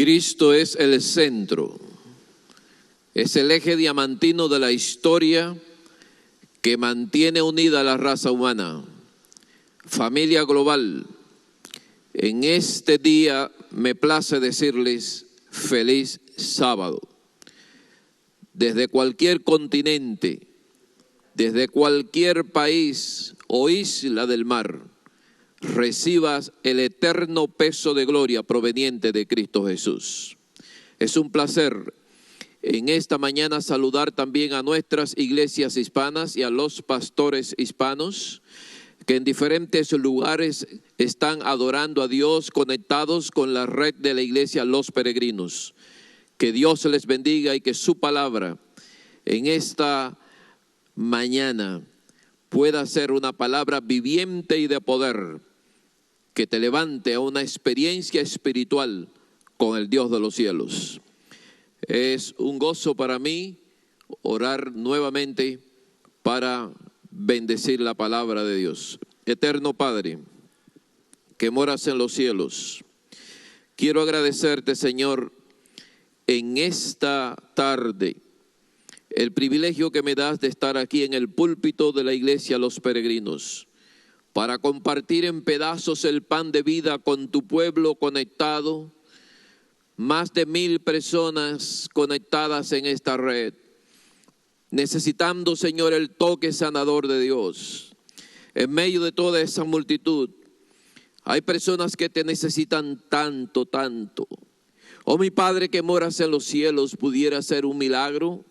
Cristo es el centro, es el eje diamantino de la historia que mantiene unida a la raza humana. Familia global, en este día me place decirles feliz sábado. Desde cualquier continente, desde cualquier país o isla del mar, recibas el eterno peso de gloria proveniente de Cristo Jesús. Es un placer en esta mañana saludar también a nuestras iglesias hispanas y a los pastores hispanos que en diferentes lugares están adorando a Dios, conectados con la red de la iglesia Los Peregrinos. Que Dios les bendiga y que su palabra en esta mañana pueda ser una palabra viviente y de poder, que te levante a una experiencia espiritual con el Dios de los cielos. Es un gozo para mí orar nuevamente para bendecir la palabra de Dios. Eterno Padre, que moras en los cielos, quiero agradecerte, Señor, en esta tarde, el privilegio que me das de estar aquí en el púlpito de la iglesia Los Peregrinos, para compartir en pedazos el pan de vida con tu pueblo conectado, más de 1000 personas conectadas en esta red, necesitando, Señor, el toque sanador de Dios. En medio de toda esa multitud, hay personas que te necesitan tanto, tanto. Oh mi Padre que moras en los cielos, pudiera ser un milagro.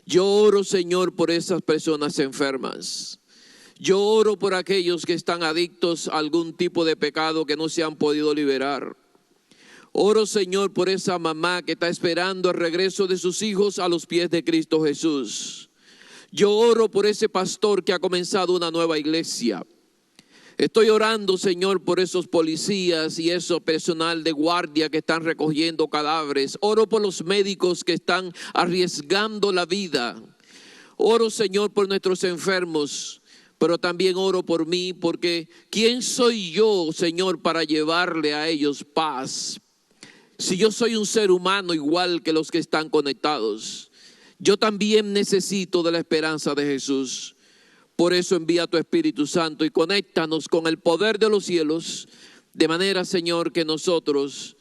Yo oro, Señor, por esas personas enfermas. Yo oro por aquellos que están adictos a algún tipo de pecado que no se han podido liberar. Oro, Señor, por esa mamá que está esperando el regreso de sus hijos a los pies de Cristo Jesús. Yo oro por ese pastor que ha comenzado una nueva iglesia. Estoy orando, Señor, por esos policías y ese personal de guardia que están recogiendo cadáveres. Oro por los médicos que están arriesgando la vida. Oro, Señor, por nuestros enfermos. Pero también oro por mí, porque ¿quién soy yo, Señor, para llevarle a ellos paz? Si yo soy un ser humano igual que los que están conectados, yo también necesito de la esperanza de Jesús. Por eso envía tu Espíritu Santo y conéctanos con el poder de los cielos, de manera, Señor, que nosotros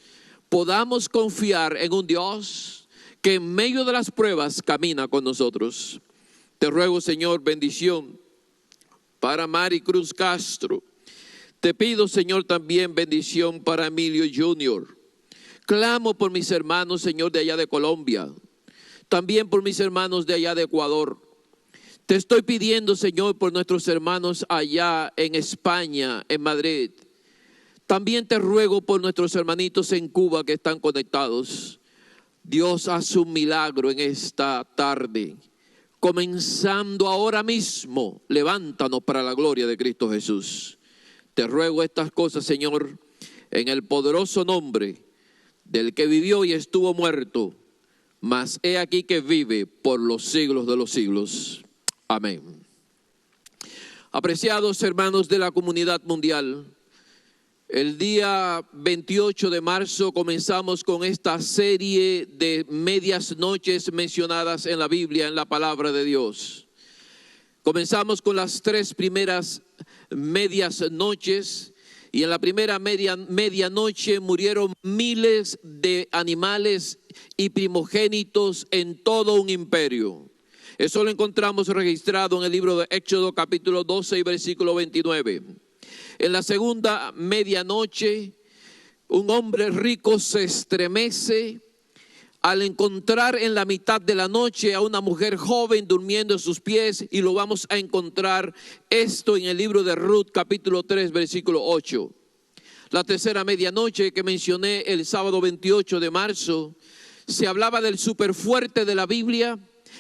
podamos confiar en un Dios que en medio de las pruebas camina con nosotros. Te ruego, Señor, bendición para Mari Cruz Castro. Te pido, Señor, también bendición para Emilio Jr. Clamo por mis hermanos, Señor, de allá de Colombia. También por mis hermanos de allá de Ecuador. Te estoy pidiendo, Señor, por nuestros hermanos allá en España, en Madrid. También te ruego por nuestros hermanitos en Cuba que están conectados. Dios, haz un milagro en esta tarde. Comenzando ahora mismo, levántanos para la gloria de Cristo Jesús. Te ruego estas cosas, Señor, en el poderoso nombre del que vivió y estuvo muerto, mas he aquí que vive por los siglos de los siglos. Amén. Apreciados hermanos de la comunidad mundial, el día 28 de marzo comenzamos con esta serie de medias noches mencionadas en la Biblia, en la palabra de Dios. Comenzamos con las 3 primeras medias noches y en la primera medianoche murieron miles de animales y primogénitos en todo un imperio. Eso lo encontramos registrado en el libro de Éxodo capítulo 12 y versículo 29. En la segunda medianoche, un hombre rico se estremece al encontrar en la mitad de la noche a una mujer joven durmiendo en sus pies, y lo vamos a encontrar esto en el libro de Ruth capítulo 3 versículo 8. La tercera medianoche que mencioné el sábado 28 de marzo, se hablaba del superfuerte de la Biblia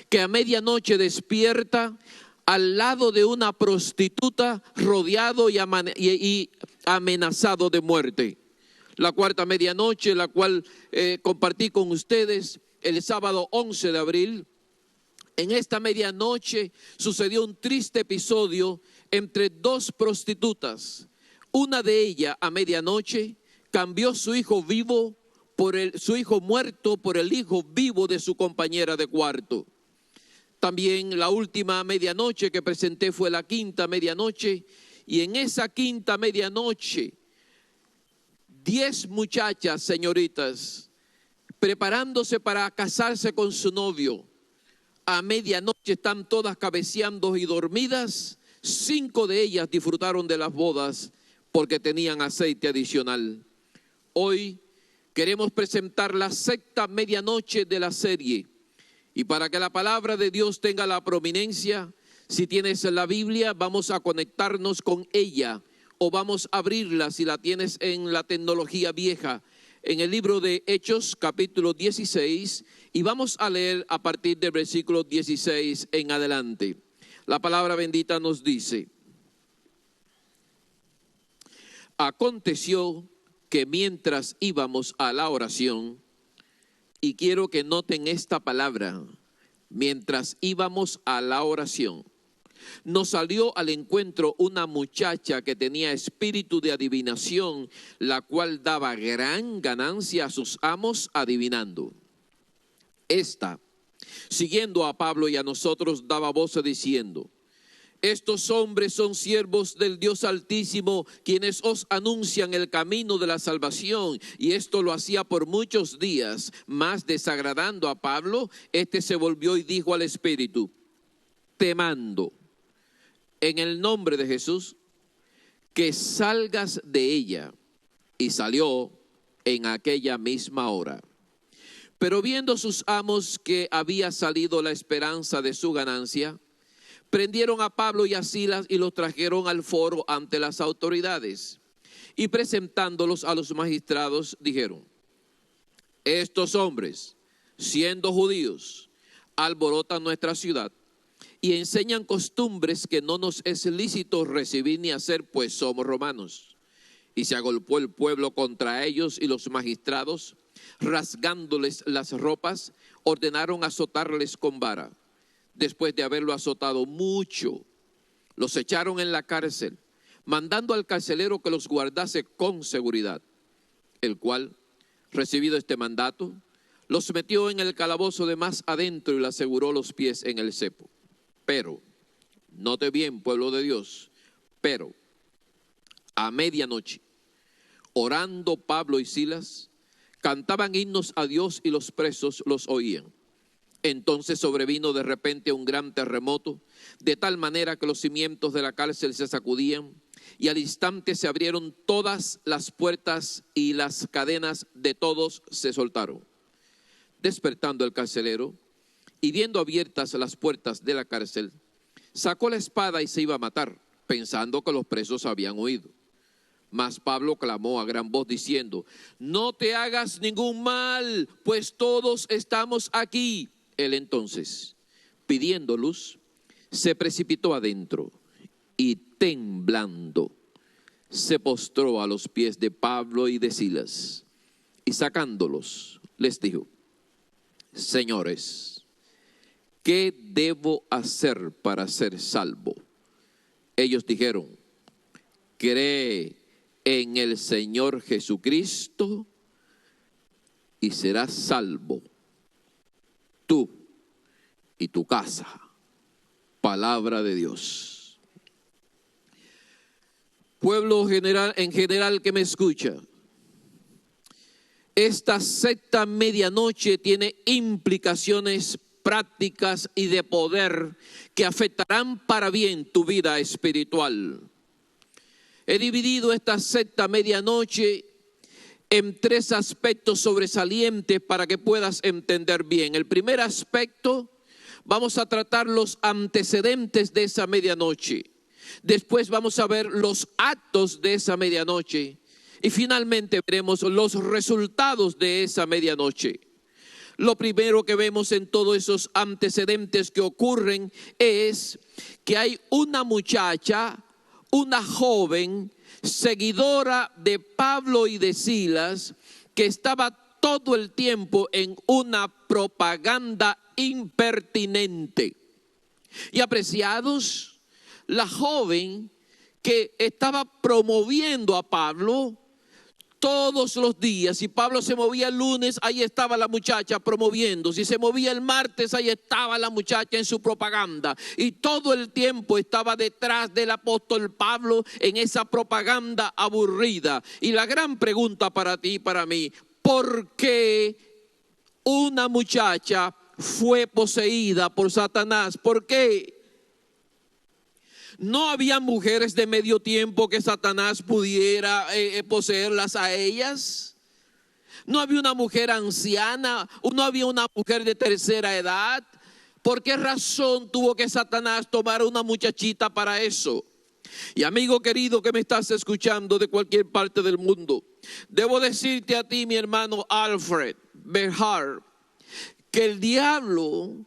que a medianoche despierta al lado de una prostituta, rodeado y amenazado de muerte. La cuarta medianoche, la cual compartí con ustedes el sábado 11 de abril. En esta medianoche sucedió un triste episodio entre 2 prostitutas. Una de ellas a medianoche cambió su hijo vivo su hijo muerto por el hijo vivo de su compañera de cuarto. También la última medianoche que presenté fue la quinta medianoche, y en esa quinta medianoche 10 muchachas, señoritas, preparándose para casarse con su novio. A medianoche están todas cabeceando y dormidas. 5 de ellas disfrutaron de las bodas porque tenían aceite adicional. Hoy queremos presentar la sexta medianoche de la serie. Y para que la palabra de Dios tenga la prominencia, si tienes la Biblia, vamos a conectarnos con ella, o vamos a abrirla si la tienes en la tecnología vieja, en el libro de Hechos, capítulo 16, y vamos a leer a partir del versículo 16 en adelante. La palabra bendita nos dice: aconteció que mientras íbamos a la oración, y quiero que noten esta palabra, mientras íbamos a la oración, nos salió al encuentro una muchacha que tenía espíritu de adivinación, la cual daba gran ganancia a sus amos adivinando. Esta, siguiendo a Pablo y a nosotros, daba voces diciendo: estos hombres son siervos del Dios Altísimo, quienes os anuncian el camino de la salvación. Y esto lo hacía por muchos días. Mas desagradando a Pablo, este se volvió y dijo al espíritu: te mando en el nombre de Jesús que salgas de ella. Y salió en aquella misma hora. Pero viendo sus amos que había salido la esperanza de su ganancia, prendieron a Pablo y a Silas y los trajeron al foro ante las autoridades. Y presentándolos a los magistrados, dijeron: estos hombres, siendo judíos, alborotan nuestra ciudad y enseñan costumbres que no nos es lícito recibir ni hacer, pues somos romanos. Y se agolpó el pueblo contra ellos, y los magistrados, rasgándoles las ropas, ordenaron azotarles con vara. Después de haberlo azotado mucho, los echaron en la cárcel, mandando al carcelero que los guardase con seguridad, el cual, recibido este mandato, los metió en el calabozo de más adentro y le aseguró los pies en el cepo. Pero, note bien, pueblo de Dios, pero a medianoche, orando Pablo y Silas, cantaban himnos a Dios y los presos los oían. Entonces sobrevino de repente un gran terremoto, de tal manera que los cimientos de la cárcel se sacudían, y al instante se abrieron todas las puertas y las cadenas de todos se soltaron. Despertando el carcelero y viendo abiertas las puertas de la cárcel, sacó la espada y se iba a matar, pensando que los presos habían huido. Mas Pablo clamó a gran voz diciendo: no te hagas ningún mal, pues todos estamos aquí. Él entonces, pidiendo luz, se precipitó adentro y temblando se postró a los pies de Pablo y de Silas, y sacándolos les dijo: señores, ¿qué debo hacer para ser salvo? Ellos dijeron: cree en el Señor Jesucristo y serás salvo, tú y tu casa. Palabra de Dios. Pueblo general, en general que me escucha, esta sexta medianoche tiene implicaciones prácticas y de poder que afectarán para bien tu vida espiritual. He dividido esta sexta medianoche en 3 aspectos sobresalientes para que puedas entender bien. El primer aspecto, vamos a tratar los antecedentes de esa medianoche. Después vamos a ver los actos de esa medianoche. Y finalmente veremos los resultados de esa medianoche. Lo primero que vemos en todos esos antecedentes que ocurren es que hay una muchacha, una joven, seguidora de Pablo y de Silas, que estaba todo el tiempo en una propaganda impertinente. Y apreciados, la joven que estaba promoviendo a Pablo, Todos los días, si Pablo se movía el lunes, ahí estaba la muchacha promoviendo. Si se movía el martes, ahí estaba la muchacha en su propaganda. Y todo el tiempo estaba detrás del apóstol Pablo en esa propaganda aburrida. Y la gran pregunta para ti y para mí: ¿por qué una muchacha fue poseída por Satanás? ¿Por qué? ¿No había mujeres de medio tiempo que Satanás pudiera poseerlas a ellas? ¿No había una mujer anciana? ¿No había una mujer de tercera edad? ¿Por qué razón tuvo que Satanás tomar a una muchachita para eso? Y amigo querido que me estás escuchando de cualquier parte del mundo, debo decirte a ti, mi hermano Alfred Berhard, que el diablo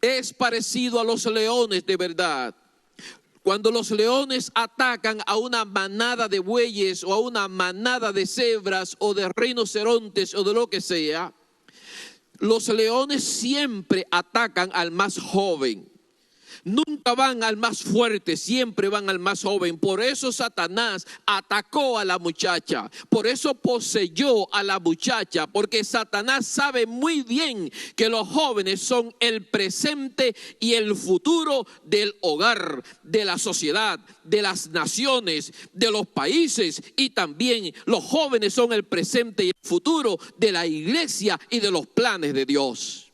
es parecido a los leones de verdad. Cuando los leones atacan a una manada de bueyes o a una manada de cebras o de rinocerontes o de lo que sea, los leones siempre atacan al más joven. Nunca van al más fuerte, siempre van al más joven. Por eso Satanás atacó a la muchacha, por eso poseyó a la muchacha, porque Satanás sabe muy bien que los jóvenes son el presente y el futuro del hogar, de la sociedad, de las naciones, de los países, y también los jóvenes son el presente y el futuro de la iglesia y de los planes de Dios.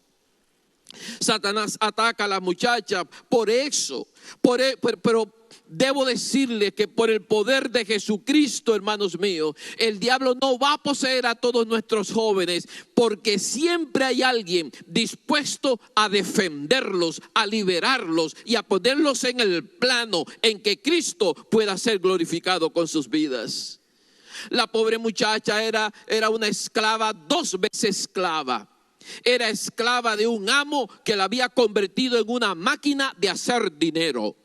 Satanás ataca a la muchacha por eso, pero debo decirles que por el poder de Jesucristo, hermanos míos, el diablo no va a poseer a todos nuestros jóvenes, porque siempre hay alguien dispuesto a defenderlos, a liberarlos y a ponerlos en el plano en que Cristo pueda ser glorificado con sus vidas. La pobre muchacha era una esclava, 2 veces esclava. Era esclava de un amo que la había convertido en una máquina de hacer dinero.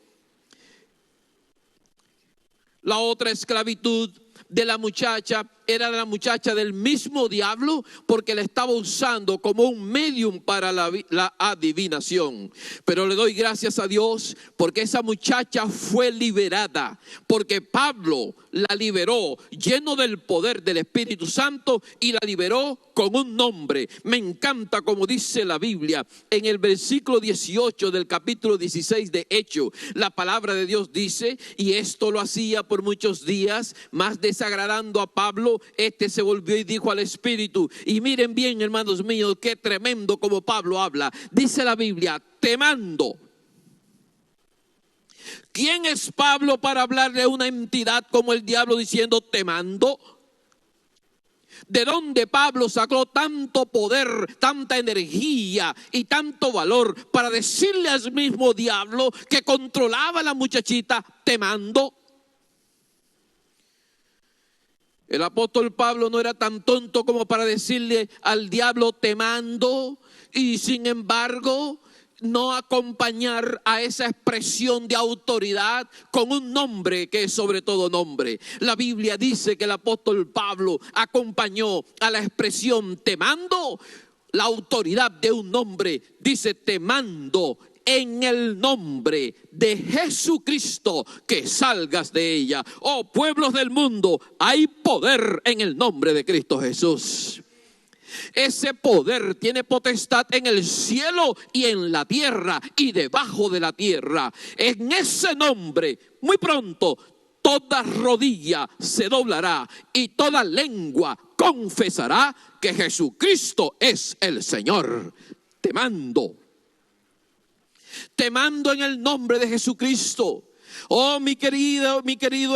La otra esclavitud de la muchacha era la muchacha del mismo diablo, porque la estaba usando como un medium para la adivinación. Pero le doy gracias a Dios porque esa muchacha fue liberada, porque Pablo la liberó lleno del poder del Espíritu Santo y la liberó con un nombre. Me encanta como dice la Biblia en el versículo 18 del capítulo 16 de Hechos. La palabra de Dios dice: y esto lo hacía por muchos días, más desagradando a Pablo, este se volvió y dijo al Espíritu. Y miren bien, hermanos míos, qué tremendo como Pablo habla. Dice la Biblia: temando. ¿Quién es Pablo para hablarle a una entidad como el diablo diciendo temando? ¿De dónde Pablo sacó tanto poder, tanta energía y tanto valor para decirle al mismo diablo que controlaba a la muchachita temando? El apóstol Pablo no era tan tonto como para decirle al diablo temando, y sin embargo no acompañar a esa expresión de autoridad con un nombre que es sobre todo nombre. La Biblia dice que el apóstol Pablo acompañó a la expresión temando la autoridad de un nombre. Dice: temando en el nombre de Jesucristo, que salgas de ella. Oh pueblos del mundo, hay poder en el nombre de Cristo Jesús. Ese poder tiene potestad en el cielo y en la tierra y debajo de la tierra. En ese nombre, muy pronto, toda rodilla se doblará y toda lengua confesará que Jesucristo es el Señor. Temando en el nombre de Jesucristo. Oh, mi querido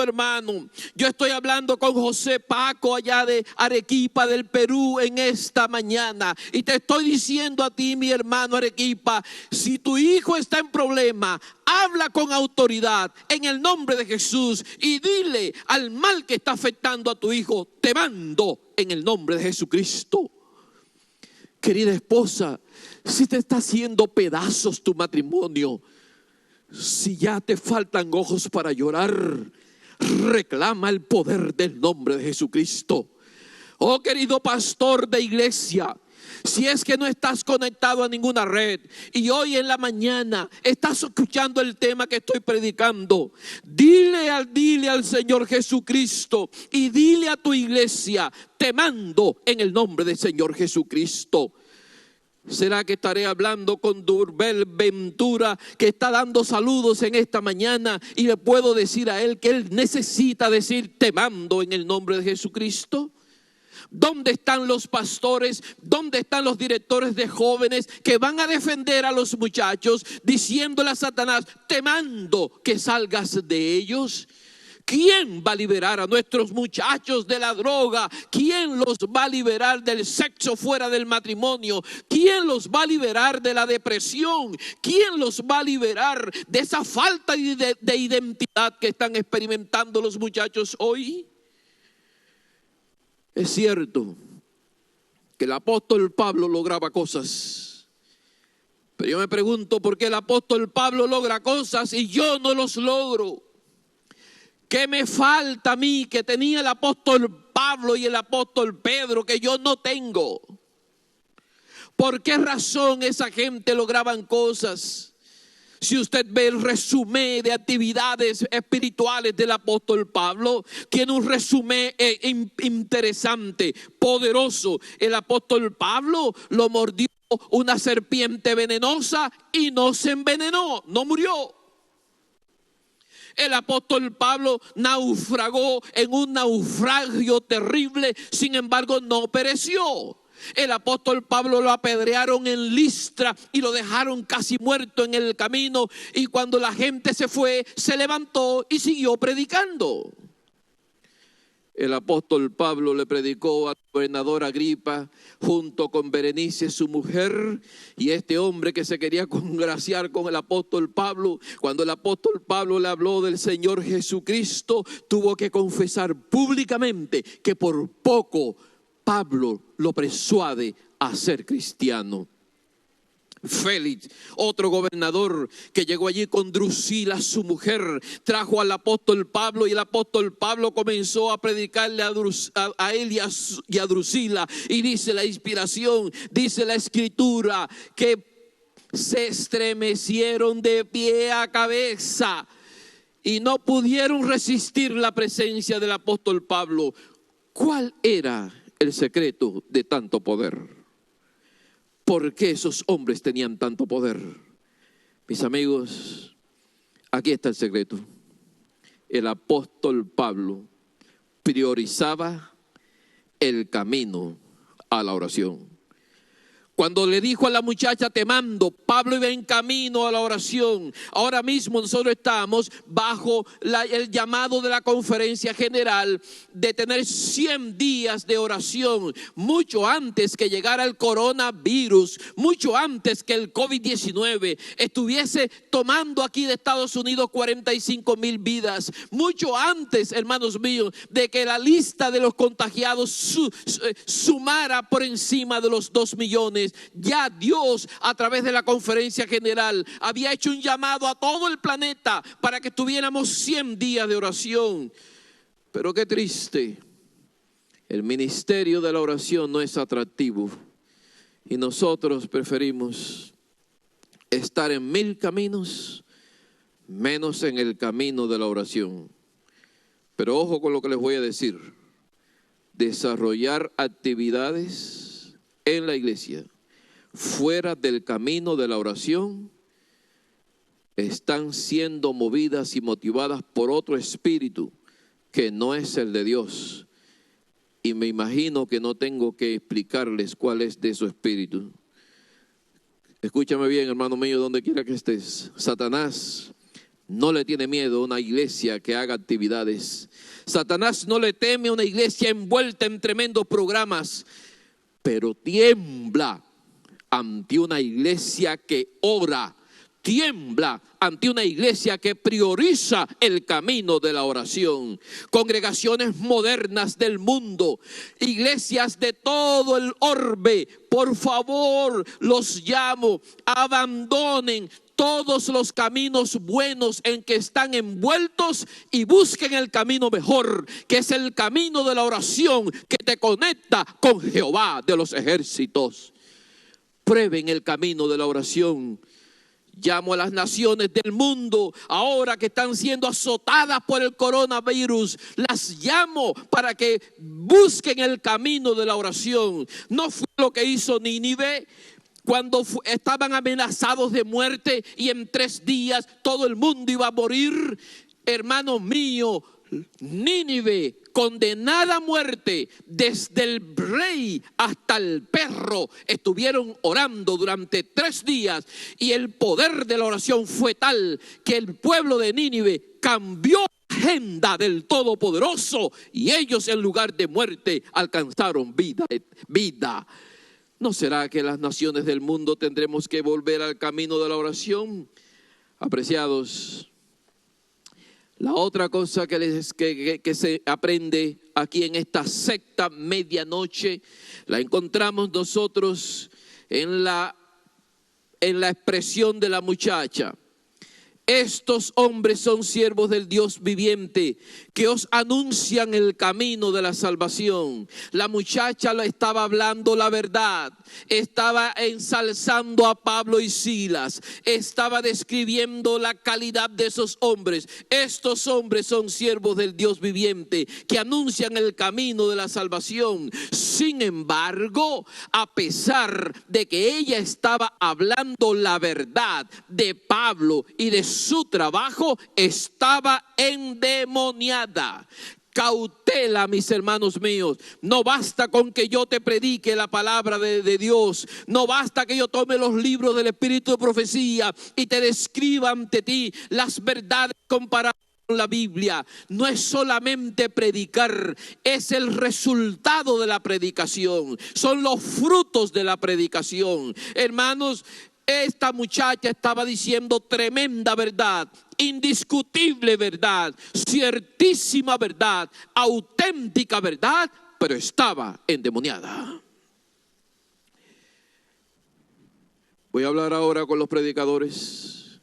hermano, yo estoy hablando con José Paco allá de Arequipa, del Perú, en esta mañana. Y te estoy diciendo a ti, mi hermano Arequipa, si tu hijo está en problema, habla con autoridad en el nombre de Jesús y dile al mal que está afectando a tu hijo: te mando en el nombre de Jesucristo. Querida esposa, si te está haciendo pedazos tu matrimonio, si ya te faltan ojos para llorar, reclama el poder del nombre de Jesucristo. Oh querido pastor de iglesia, Si es que no estás conectado a ninguna red y hoy en la mañana estás escuchando el tema que estoy predicando, dile al Señor Jesucristo y dile a tu iglesia: te mando en el nombre del Señor Jesucristo. ¿Será que estaré hablando con Durbel Ventura, que está dando saludos en esta mañana, y le puedo decir a él que él necesita decir: te mando en el nombre de Jesucristo? ¿Dónde están los pastores? ¿Dónde están los directores de jóvenes que van a defender a los muchachos diciéndole a Satanás: te mando que salgas de ellos? ¿Quién va a liberar a nuestros muchachos de la droga? ¿Quién los va a liberar del sexo fuera del matrimonio? ¿Quién los va a liberar de la depresión? ¿Quién los va a liberar de esa falta de identidad que están experimentando los muchachos hoy? Es cierto que el apóstol Pablo lograba cosas, pero yo me pregunto por qué el apóstol Pablo logra cosas y yo no los logro. ¿Qué me falta a mí que tenía el apóstol Pablo y el apóstol Pedro que yo no tengo? ¿Por qué razón esa gente lograban cosas? Si usted ve el resumen de actividades espirituales del apóstol Pablo, tiene un resumen interesante, poderoso. El apóstol Pablo lo mordió una serpiente venenosa y no se envenenó, no murió. El apóstol Pablo naufragó en un naufragio terrible, sin embargo no pereció. El apóstol Pablo lo apedrearon en Listra y lo dejaron casi muerto en el camino, y cuando la gente se fue, se levantó y siguió predicando. El apóstol Pablo le predicó al gobernador Agripa junto con Berenice, su mujer, y este hombre que se quería congraciar con el apóstol Pablo, cuando el apóstol Pablo le habló del Señor Jesucristo, tuvo que confesar públicamente que por poco Pablo lo persuade a ser cristiano. Félix, otro gobernador que llegó allí con Drusila, su mujer, trajo al apóstol Pablo, y el apóstol Pablo comenzó a predicarle a él y a Drusila, y dice la inspiración, dice la escritura, que se estremecieron de pie a cabeza y no pudieron resistir la presencia del apóstol Pablo. ¿Cuál era el secreto de tanto poder? ¿Por qué esos hombres tenían tanto poder? Mis amigos, aquí está el secreto. El apóstol Pablo priorizaba el camino a la oración. Cuando le dijo a la muchacha: te mando, Pablo iba en camino a la oración. Ahora mismo nosotros estamos bajo el llamado de la conferencia general de tener 100 días de oración. Mucho antes que llegara el coronavirus, mucho antes que el COVID-19 estuviese tomando aquí de Estados Unidos 45,000 vidas. Mucho antes, hermanos míos, de que la lista de los contagiados sumara por encima de los 2 millones. Ya Dios, a través de la conferencia general, había hecho un llamado a todo el planeta para que tuviéramos 100 días de oración. Pero qué triste, el ministerio de la oración no es atractivo, y nosotros preferimos estar en 1000 caminos menos en el camino de la oración. Pero ojo con lo que les voy a decir: desarrollar actividades en la iglesia fuera del camino de la oración están siendo movidas y motivadas por otro espíritu que no es el de Dios. Y me imagino que no tengo que explicarles cuál es de su espíritu. Escúchame bien, hermano mío, donde quiera que estés. Satanás no le tiene miedo a una iglesia que haga actividades. Satanás no le teme a una iglesia envuelta en tremendos programas, pero tiembla ante una iglesia que ora, tiembla ante una iglesia que prioriza el camino de la oración. Congregaciones modernas del mundo, iglesias de todo el orbe, por favor, los llamo, abandonen todos los caminos buenos en que están envueltos y busquen el camino mejor, que es el camino de la oración que te conecta con Jehová de los ejércitos. prueben el camino de la oración. Llamo a las naciones del mundo, ahora que están siendo azotadas por el coronavirus, las llamo para que busquen el camino de la oración. No fue lo que hizo Nínive cuando estaban amenazados de muerte y en 3 días todo el mundo iba a morir. Hermano mío, Nínive, condenada a muerte, desde el rey hasta el perro, estuvieron orando durante 3 días y el poder de la oración fue tal que el pueblo de Nínive cambió la agenda del Todopoderoso y ellos, en lugar de muerte, alcanzaron vida. ¿No será que las naciones del mundo tendremos que volver al camino de la oración? Apreciados, la otra cosa que se aprende aquí en esta secta medianoche, la encontramos nosotros en la expresión de la muchacha. Estos hombres son siervos del Dios viviente, que os anuncian el camino de la salvación. La muchacha le estaba hablando la verdad, estaba ensalzando a Pablo y Silas, estaba describiendo la calidad de esos hombres. Estos hombres son siervos del Dios viviente, que anuncian el camino de la salvación. Sin embargo, a pesar de que ella estaba hablando la verdad de Pablo y de su trabajo, estaba endemoniada. Cautela, mis hermanos míos. No basta con que yo te predique la palabra de Dios. No basta que yo tome los libros del Espíritu de profecía y te describa ante ti las verdades comparadas con la Biblia. No es solamente predicar, es el resultado de la predicación. Son los frutos de la predicación. Hermanos, esta muchacha estaba diciendo tremenda verdad, indiscutible verdad, ciertísima verdad, auténtica verdad, pero estaba endemoniada. Voy a hablar ahora con los predicadores.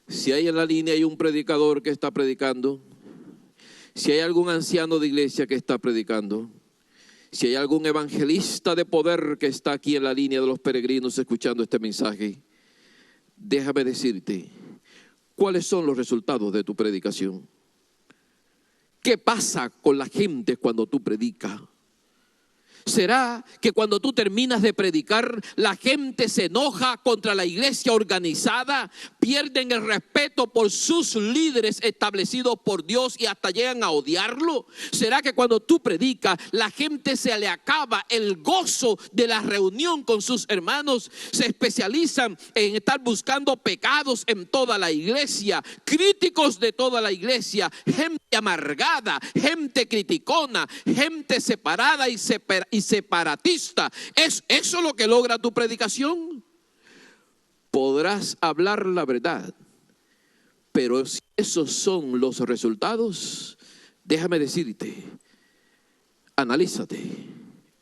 Si hay en la línea hay un predicador que está predicando, si hay algún anciano de iglesia que está predicando, si hay algún evangelista de poder que está aquí en la línea de los peregrinos escuchando este mensaje, déjame decirte, ¿cuáles son los resultados de tu predicación? ¿Qué pasa con la gente cuando tú predicas? ¿Será que cuando tú terminas de predicar, la gente se enoja contra la iglesia organizada, pierden el respeto por sus líderes establecidos por Dios y hasta llegan a odiarlo? ¿Será que cuando tú predicas, la gente se le acaba el gozo de la reunión con sus hermanos? Se especializan en estar buscando pecados en toda la iglesia, críticos de toda la iglesia, gente amargada, gente criticona, gente separada y separatista. ¿Es eso lo que logra tu predicación? Podrás hablar la verdad, pero si esos son los resultados, déjame decirte, analízate,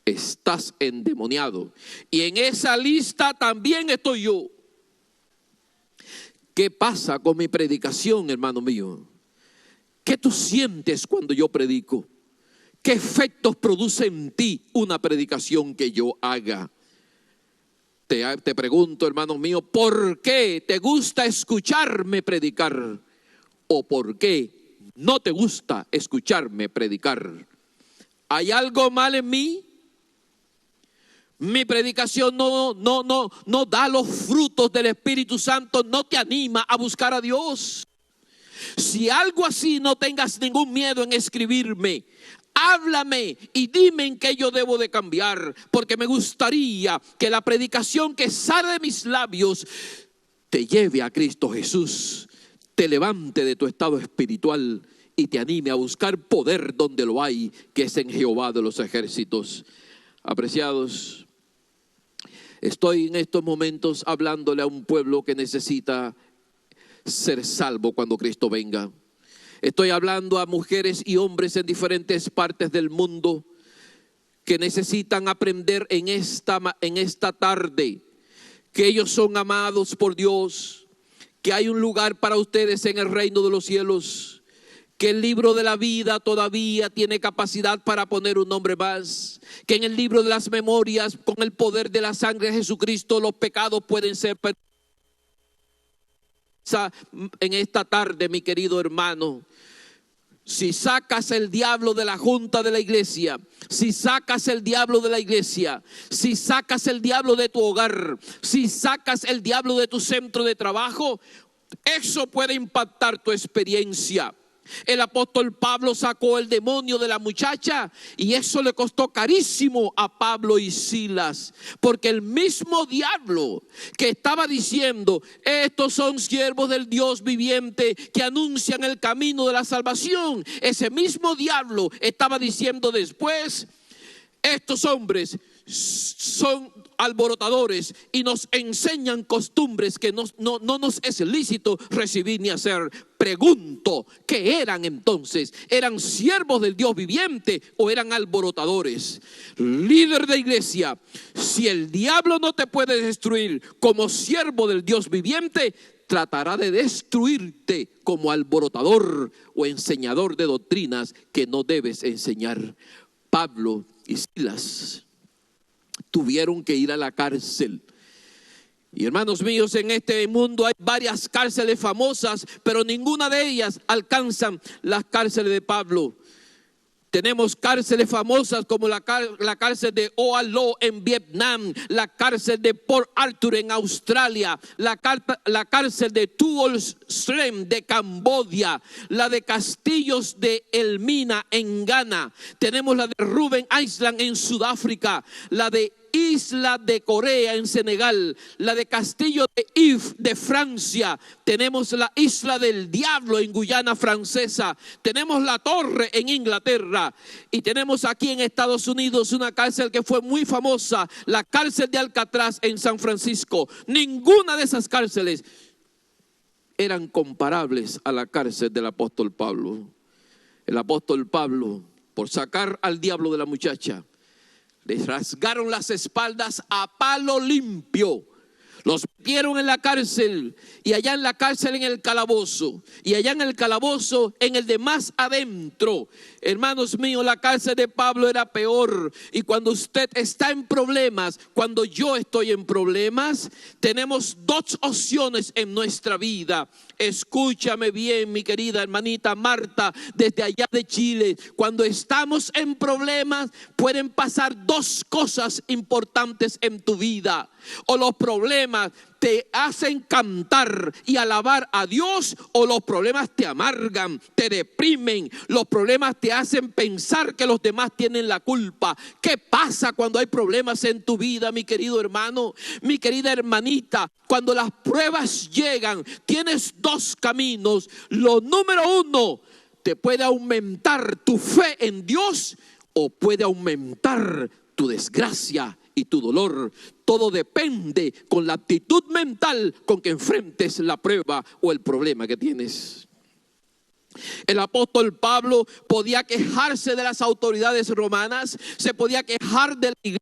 estás endemoniado. Y en esa lista también estoy yo. ¿Qué pasa con mi predicación, hermano mío? ¿Qué tú sientes cuando yo predico? ¿Qué efectos produce en ti una predicación que yo haga? Te pregunto, hermano mío, ¿por qué te gusta escucharme predicar? ¿O por qué no te gusta escucharme predicar? ¿Hay algo mal en mí? Mi predicación no da los frutos del Espíritu Santo, no te anima a buscar a Dios. Si algo así, no tengas ningún miedo en escribirme. Háblame y dime en qué yo debo de cambiar, porque me gustaría que la predicación que sale de mis labios te lleve a Cristo Jesús, te levante de tu estado espiritual y te anime a buscar poder donde lo hay, que es en Jehová de los ejércitos. Apreciados, estoy en estos momentos hablándole a un pueblo que necesita ser salvo cuando Cristo venga. Estoy hablando a mujeres y hombres en diferentes partes del mundo que necesitan aprender en esta tarde que ellos son amados por Dios, que hay un lugar para ustedes en el reino de los cielos, que el libro de la vida todavía tiene capacidad para poner un nombre más, que en el libro de las memorias, con el poder de la sangre de Jesucristo, los pecados pueden ser perdonados. En esta tarde, mi querido hermano, si sacas el diablo de la junta de la iglesia, si sacas el diablo de la iglesia, si sacas el diablo de tu hogar, si sacas el diablo de tu centro de trabajo, eso puede impactar tu experiencia. El apóstol Pablo sacó el demonio de la muchacha y eso le costó carísimo a Pablo y Silas, porque el mismo diablo que estaba diciendo: estos son siervos del Dios viviente que anuncian el camino de la salvación, ese mismo diablo estaba diciendo después: estos hombres son alborotadores y nos enseñan costumbres que no nos es lícito recibir ni hacer. Pregunto, ¿qué eran entonces? ¿Eran siervos del Dios viviente o eran alborotadores? Líder de iglesia, si el diablo no te puede destruir como siervo del Dios viviente, tratará de destruirte como alborotador o enseñador de doctrinas que no debes enseñar. Pablo y Silas tuvieron que ir a la cárcel. Y hermanos míos, en este mundo hay varias cárceles famosas, pero ninguna de ellas alcanzan las cárceles de Pablo. Tenemos cárceles famosas como la cárcel de Oa Lo en Vietnam, la cárcel de Port Arthur en Australia, la cárcel de Tuol Slem de Camboya, la de Castillos de Elmina en Ghana, tenemos la de Ruben Island en Sudáfrica, la de Isla de Corea en Senegal, la de Castillo de If de Francia, tenemos la Isla del Diablo en Guyana Francesa, tenemos la Torre en Inglaterra y tenemos aquí en Estados Unidos una cárcel que fue muy famosa, la cárcel de Alcatraz en San Francisco. Ninguna de esas cárceles eran comparables a la cárcel del apóstol Pablo. El apóstol Pablo, por sacar al diablo de la muchacha, les rasgaron las espaldas a palo limpio. Los metieron en la cárcel y allá en la cárcel en el calabozo y allá en el calabozo en el de más adentro. Hermanos míos, la cárcel de Pablo era peor. Y cuando usted está en problemas, cuando yo estoy en problemas, tenemos dos opciones en nuestra vida. Escúchame bien, mi querida hermanita Marta, desde allá de Chile. Cuando estamos en problemas, pueden pasar dos cosas importantes en tu vida. O los problemas te hacen cantar y alabar a Dios, o los problemas te amargan, te deprimen. Los problemas te hacen pensar que los demás tienen la culpa. ¿Qué pasa cuando hay problemas en tu vida, mi querido hermano, mi querida hermanita? Cuando las pruebas llegan, tienes dos caminos. Lo número uno, te puede aumentar tu fe en Dios o puede aumentar tu desgracia y tu dolor. Todo depende con la actitud mental con que enfrentes la prueba o el problema que tienes. El apóstol Pablo podía quejarse de las autoridades romanas, se podía quejar de la iglesia,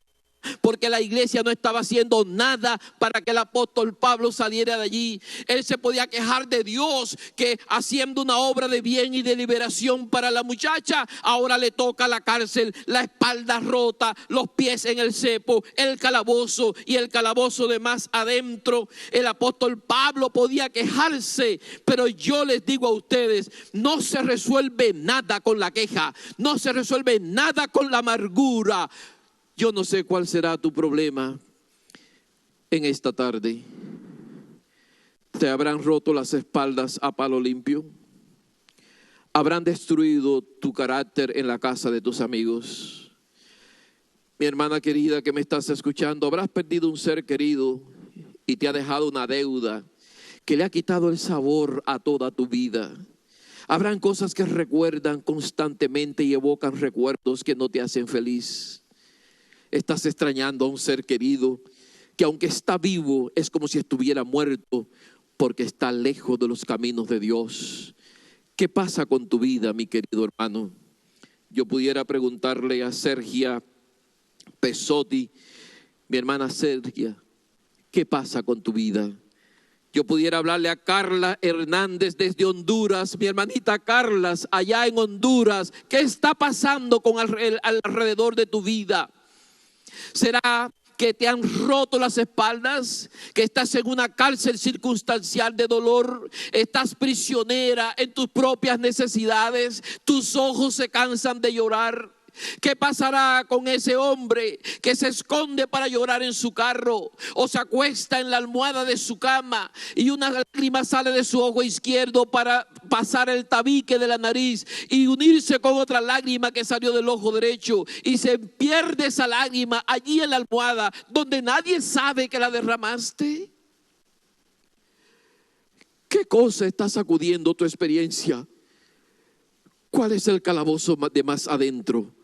porque la iglesia no estaba haciendo nada para que el apóstol Pablo saliera de allí. Él se podía quejar de Dios, que haciendo una obra de bien y de liberación para la muchacha, ahora le toca la cárcel, la espalda rota, los pies en el cepo, el calabozo y el calabozo de más adentro. El apóstol Pablo podía quejarse, pero yo les digo a ustedes, no se resuelve nada con la queja, no se resuelve nada con la amargura. Yo no sé cuál será tu problema en esta tarde. ¿Te habrán roto las espaldas a palo limpio? ¿Habrán destruido tu carácter en la casa de tus amigos? Mi hermana querida que me estás escuchando, habrás perdido un ser querido y te ha dejado una deuda que le ha quitado el sabor a toda tu vida. Habrán cosas que recuerdan constantemente y evocan recuerdos que no te hacen feliz. Estás extrañando a un ser querido que aunque está vivo es como si estuviera muerto porque está lejos de los caminos de Dios. ¿Qué pasa con tu vida, mi querido hermano? Yo pudiera preguntarle a Sergia Pesotti, mi hermana Sergia, ¿qué pasa con tu vida? Yo pudiera hablarle a Carla Hernández desde Honduras, mi hermanita Carla, allá en Honduras. ¿Qué está pasando con alrededor de tu vida? ¿Será que te han roto las espaldas? ¿Que estás en una cárcel circunstancial de dolor? ¿Estás prisionera en tus propias necesidades? ¿Tus ojos se cansan de llorar? ¿Qué pasará con ese hombre que se esconde para llorar en su carro o se acuesta en la almohada de su cama y una lágrima sale de su ojo izquierdo para pasar el tabique de la nariz y unirse con otra lágrima que salió del ojo derecho y se pierde esa lágrima allí en la almohada donde nadie sabe que la derramaste? ¿Qué cosa está sacudiendo tu experiencia? ¿Cuál es el calabozo de más adentro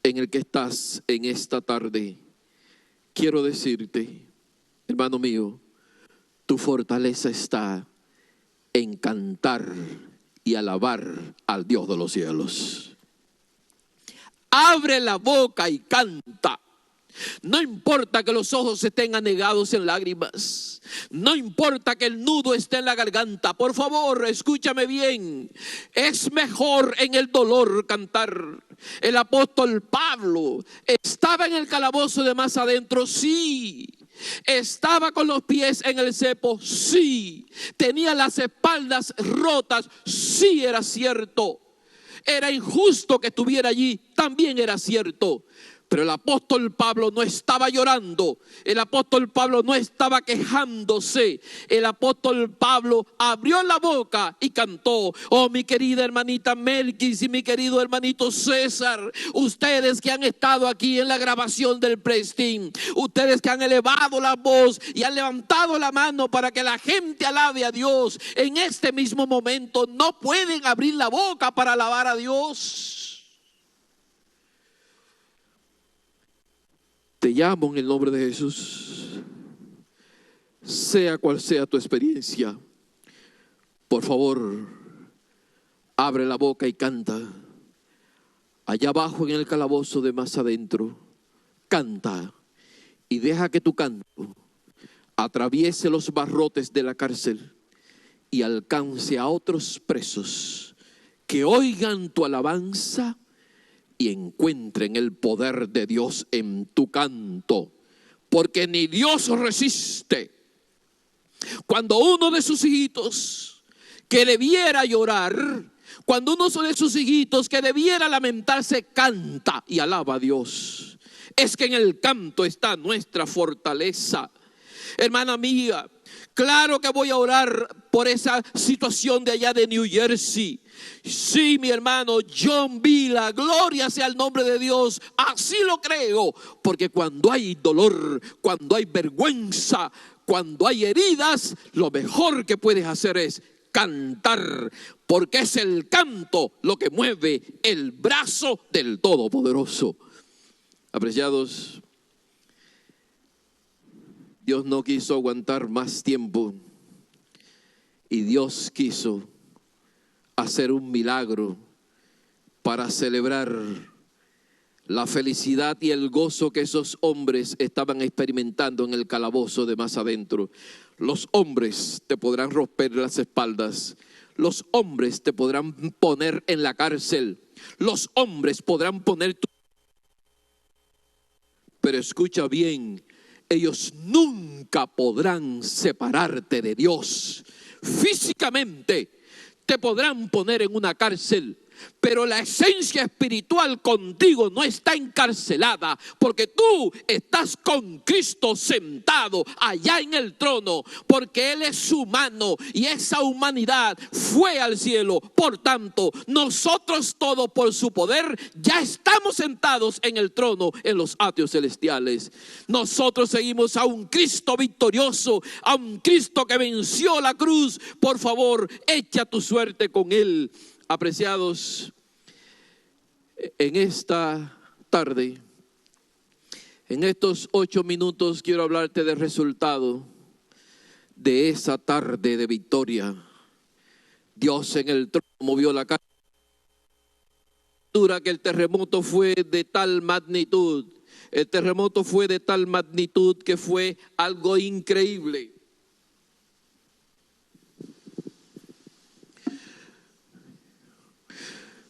en el que estás en esta tarde? Quiero decirte, hermano mío, tu fortaleza está en cantar y alabar al Dios de los cielos. Abre la boca y canta. No importa que los ojos estén anegados en lágrimas. No importa que el nudo esté en la garganta. Por favor, escúchame bien. Es mejor en el dolor cantar. El apóstol Pablo estaba en el calabozo de más adentro, sí. Estaba con los pies en el cepo, sí. Tenía las espaldas rotas, sí, era cierto. Era injusto que estuviera allí, también era cierto. Pero el apóstol Pablo no estaba llorando, el apóstol Pablo no estaba quejándose, el apóstol Pablo abrió la boca y cantó. Oh, mi querida hermanita Melquis y mi querido hermanito César, ustedes que han estado aquí en la grabación del Prestín, ustedes que han elevado la voz y han levantado la mano para que la gente alabe a Dios, en este mismo momento no pueden abrir la boca para alabar a Dios. Te llamo en el nombre de Jesús, sea cual sea tu experiencia, por favor, abre la boca y canta. Allá abajo en el calabozo de más adentro, canta y deja que tu canto atraviese los barrotes de la cárcel y alcance a otros presos que oigan tu alabanza y encuentren el poder de Dios en tu canto, porque ni Dios resiste cuando uno de sus hijitos que debiera llorar, cuando uno de sus hijitos que debiera lamentarse canta y alaba a Dios. Es que en el canto está nuestra fortaleza. Hermana mía, claro que voy a orar por esa situación de allá de New Jersey. Sí, mi hermano John Vila, gloria sea el nombre de Dios, así lo creo, porque cuando hay dolor, cuando hay vergüenza, cuando hay heridas, lo mejor que puedes hacer es cantar, porque es el canto lo que mueve el brazo del Todopoderoso. Apreciados, Dios no quiso aguantar más tiempo y Dios quiso hacer un milagro para celebrar la felicidad y el gozo que esos hombres estaban experimentando en el calabozo de más adentro. Los hombres te podrán romper las espaldas, los hombres te podrán poner en la cárcel, los hombres podrán poner tu... Pero escucha bien, ellos nunca podrán separarte de Dios. Físicamente te podrán poner en una cárcel, pero la esencia espiritual contigo no está encarcelada, porque tú estás con Cristo sentado allá en el trono, porque Él es humano y esa humanidad fue al cielo. Por tanto, nosotros todos por su poder ya estamos sentados en el trono en los atrios celestiales. Nosotros seguimos a un Cristo victorioso, a un Cristo que venció la cruz. Por favor, echa tu suerte con Él. Apreciados, en esta tarde, en estos 8 minutos quiero hablarte del resultado de esa tarde de victoria. Dios en el trono movió la cara, que el terremoto fue de tal magnitud, el terremoto fue de tal magnitud que fue algo increíble.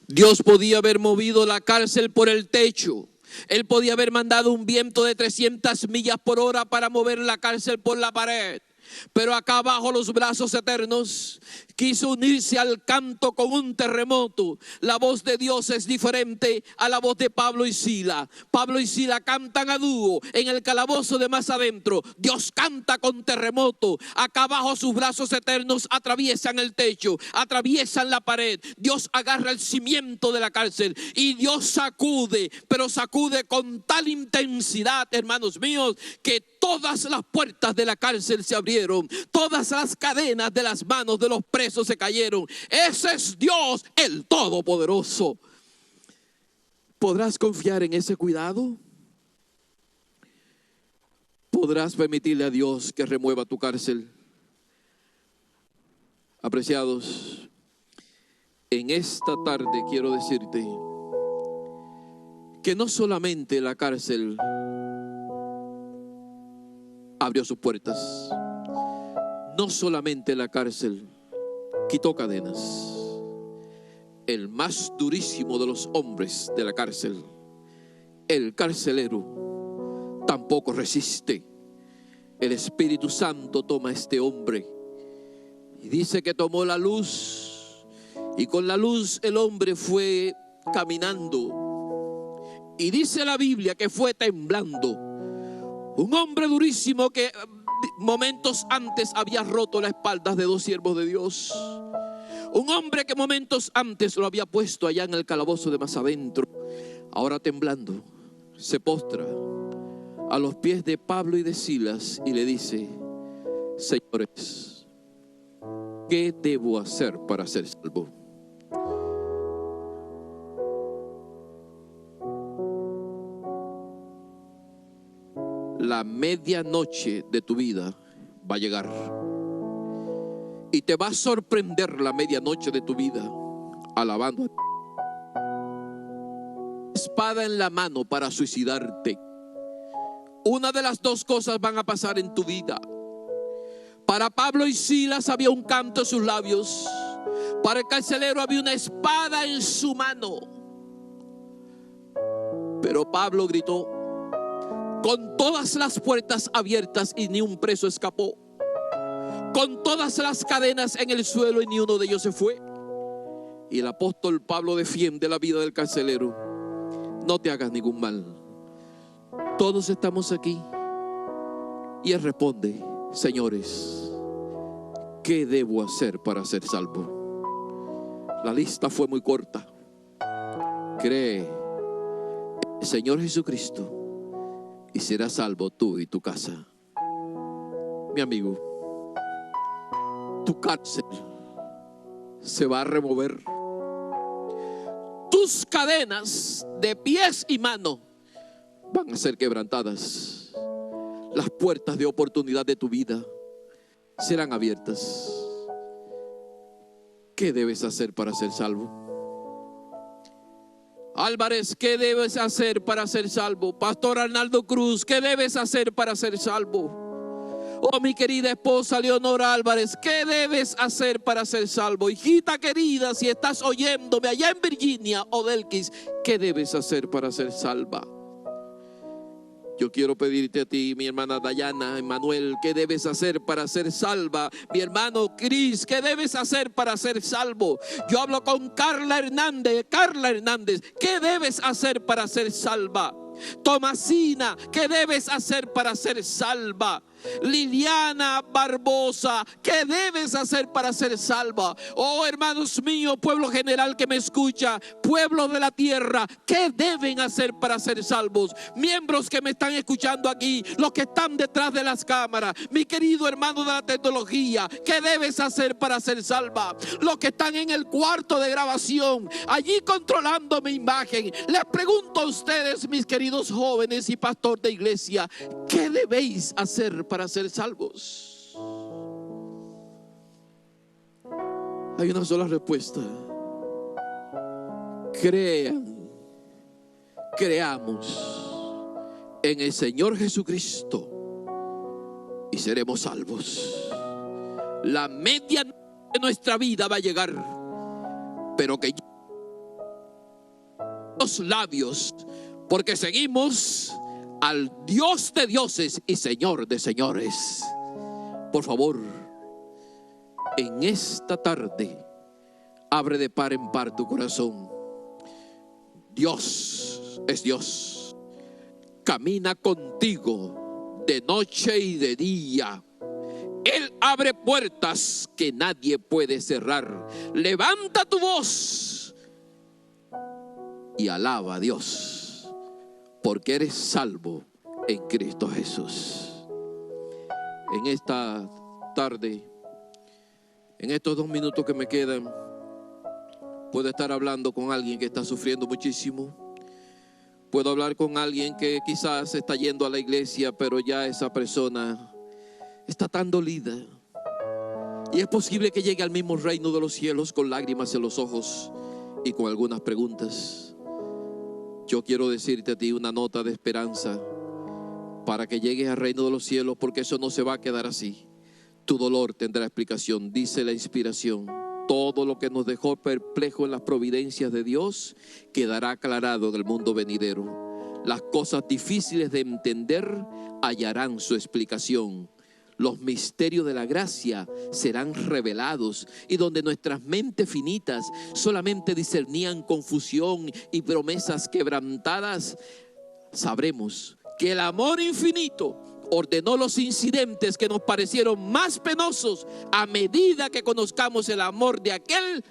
Dios podía haber movido la cárcel por el techo. Él podía haber mandado un viento de 300 millas por hora para mover la cárcel por la pared. Pero acá bajo los brazos eternos quiso unirse al canto con un terremoto. La voz de Dios es diferente a la voz de Pablo y Sila. Pablo y Sila cantan a dúo en el calabozo de más adentro. Dios canta con terremoto. Acá bajo sus brazos eternos atraviesan el techo, atraviesan la pared. Dios agarra el cimiento de la cárcel y Dios sacude, pero sacude con tal intensidad, hermanos míos, que todas las puertas de la cárcel se abrieron, todas las cadenas de las manos de los presos se cayeron. Ese es Dios, el Todopoderoso. ¿Podrás confiar en ese cuidado? ¿Podrás permitirle a Dios que remueva tu cárcel? Apreciados, en esta tarde quiero decirte que no solamente la cárcel abrió sus puertas, no solamente la cárcel quitó cadenas. El más durísimo de los hombres de la cárcel, el carcelero, tampoco resiste. El Espíritu Santo toma a este hombre y dice que tomó la luz, y con la luz el hombre fue caminando, y dice la Biblia que fue temblando. Un hombre durísimo que momentos antes había roto las espaldas de 2 siervos de Dios. Un hombre que momentos antes lo había puesto allá en el calabozo de más adentro. Ahora temblando, se postra a los pies de Pablo y de Silas y le dice: señores, ¿qué debo hacer para ser salvo? La medianoche de tu vida va a llegar y te va a sorprender la medianoche de tu vida alabando a Dios. Espada en la mano para suicidarte. Una de las 2 cosas van a pasar en tu vida. Para Pablo y Silas había un canto en sus labios. Para el carcelero había una espada en su mano. Pero Pablo gritó con todas las puertas abiertas y ni un preso escapó, con todas las cadenas en el suelo y ni uno de ellos se fue. Y el apóstol Pablo defiende la vida del carcelero: no te hagas ningún mal, todos estamos aquí. Y él responde: señores, ¿qué debo hacer para ser salvo? La lista fue muy corta. Cree en el Señor Jesucristo y serás salvo tú y tu casa. Mi amigo, tu cárcel se va a remover. Tus cadenas de pies y manos van a ser quebrantadas. Las puertas de oportunidad de tu vida serán abiertas. ¿Qué debes hacer para ser salvo? Álvarez, ¿qué debes hacer para ser salvo? Pastor Arnaldo Cruz, ¿qué debes hacer para ser salvo? Oh, mi querida esposa Leonora Álvarez, ¿qué debes hacer para ser salvo? Hijita querida, si estás oyéndome allá en Virginia o Delkis, ¿qué debes hacer para ser salva? Yo quiero pedirte a ti, mi hermana Dayana, Emanuel, ¿qué debes hacer para ser salva? Mi hermano Cris, ¿qué debes hacer para ser salvo? Yo hablo con Carla Hernández, ¿qué debes hacer para ser salva? Tomasina, ¿qué debes hacer para ser salva? Liliana Barbosa, ¿qué debes hacer para ser salva? Oh, hermanos míos, pueblo general que me escucha, pueblo de la tierra, ¿qué deben hacer para ser salvos? Miembros que me están escuchando aquí, los que están detrás de las cámaras, mi querido hermano de la tecnología, ¿qué debes hacer para ser salva? Los que están en el cuarto de grabación, allí controlando mi imagen, les pregunto a ustedes, mis queridos jóvenes y pastor de iglesia, ¿qué debéis hacer para ser salvos? Hay una sola respuesta: creamos en el Señor Jesucristo y seremos salvos. La medianoche de nuestra vida va a llegar, pero que los labios, porque seguimos al Dios de dioses y Señor de señores. Por favor, en esta tarde, abre de par en par tu corazón. Dios es Dios. Camina contigo de noche y de día. Él abre puertas que nadie puede cerrar. Levanta tu voz y alaba a Dios, porque eres salvo en Cristo Jesús. En esta tarde, en estos 2 minutos que me quedan, puedo estar hablando con alguien que está sufriendo muchísimo. Puedo hablar con alguien que quizás está yendo a la iglesia, pero ya esa persona está tan dolida. Y es posible que llegue al mismo reino de los cielos con lágrimas en los ojos y con algunas preguntas. Yo quiero decirte a ti una nota de esperanza para que llegues al reino de los cielos, porque eso no se va a quedar así. Tu dolor tendrá explicación. Dice la inspiración: todo lo que nos dejó perplejo en las providencias de Dios quedará aclarado en el mundo venidero. Las cosas difíciles de entender hallarán su explicación. Los misterios de la gracia serán revelados, y donde nuestras mentes finitas solamente discernían confusión y promesas quebrantadas, sabremos que el amor infinito ordenó los incidentes que nos parecieron más penosos a medida que conozcamos el amor de aquel,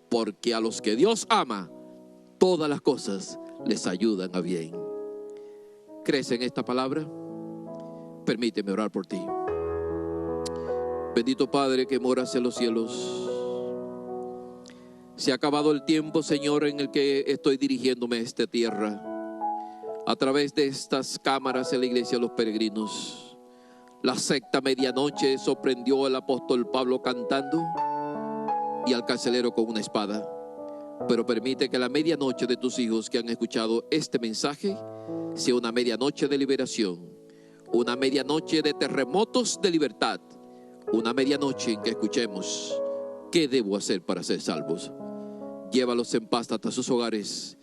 porque a los que Dios ama, todas las cosas les ayudan a bien. ¿Crees en esta palabra? Permíteme orar por ti. Bendito Padre que moras en los cielos, se ha acabado el tiempo, Señor, en el que estoy dirigiéndome a esta tierra a través de estas cámaras en la iglesia de los peregrinos. La sexta medianoche sorprendió al apóstol Pablo cantando y al carcelero con una espada. Pero permite que la medianoche de tus hijos que han escuchado este mensaje sea una medianoche de liberación, una medianoche de terremotos de libertad, una medianoche en que escuchemos qué debo hacer para ser salvos. Llévalos en paz hasta sus hogares,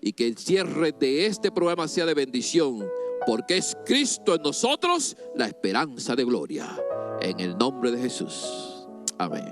y que el cierre de este programa sea de bendición, porque es Cristo en nosotros la esperanza de gloria. En el nombre de Jesús. Amén.